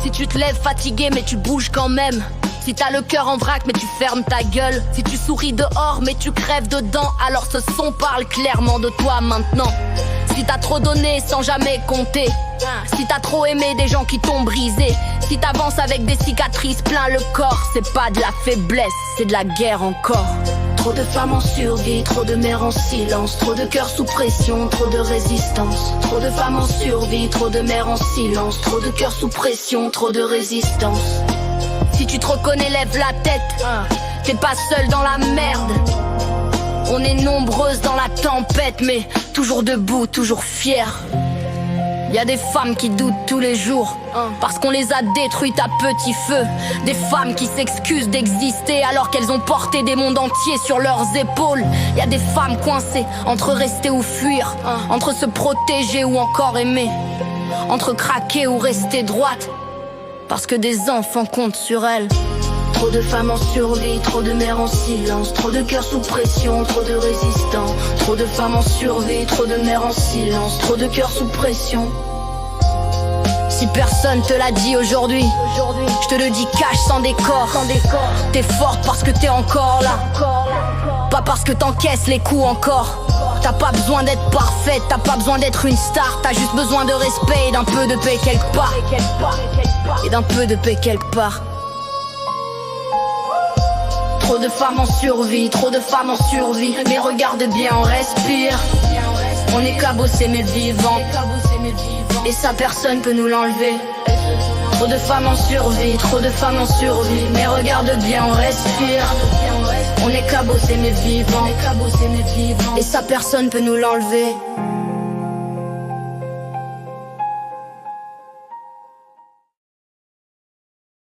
Si tu te lèves fatigué mais tu bouges quand même. Si t'as le cœur en vrac mais tu fermes ta gueule. Si tu souris dehors mais tu crèves dedans, alors ce son parle clairement de toi maintenant. Si t'as trop donné sans jamais compter. Si t'as trop aimé des gens qui t'ont brisé. Si t'avances avec des cicatrices plein le corps. C'est pas de la faiblesse, c'est de la guerre encore. Trop de femmes en survie, trop de mères en silence. Trop de cœurs sous pression, trop de résistance. Trop de femmes en survie, trop de mères en silence. Trop de cœurs sous pression, trop de résistance. Si tu te reconnais, lève la tête. T'es pas seul dans la merde. On est nombreuses dans la tempête, mais toujours debout, toujours fières. Y'a des femmes qui doutent tous les jours parce qu'on les a détruites à petit feu. Des femmes qui s'excusent d'exister alors qu'elles ont porté des mondes entiers sur leurs épaules. Y'a des femmes coincées entre rester ou fuir, entre se protéger ou encore aimer, entre craquer ou rester droite, parce que des enfants comptent sur elles. Trop de femmes en survie, trop de mères en silence. Trop de cœurs sous pression, trop de résistants. Trop de femmes en survie, trop de mères en silence. Trop de cœurs sous pression. Si personne te l'a dit aujourd'hui, je te le dis cash sans décor. T'es forte parce que t'es encore là, pas parce que t'encaisses les coups encore. T'as pas besoin d'être parfaite, t'as pas besoin d'être une star. T'as juste besoin de respect et d'un peu de paix quelque part. Et d'un peu de paix quelque part. Trop de femmes en survie, trop de femmes en survie. Mais regarde bien, on respire. On est cabossés mais vivants. Et ça personne peut nous l'enlever. Trop de femmes en survie, trop de femmes en survie. Mais regarde bien, on respire. On est cabossés mais vivants. Et ça personne peut nous l'enlever.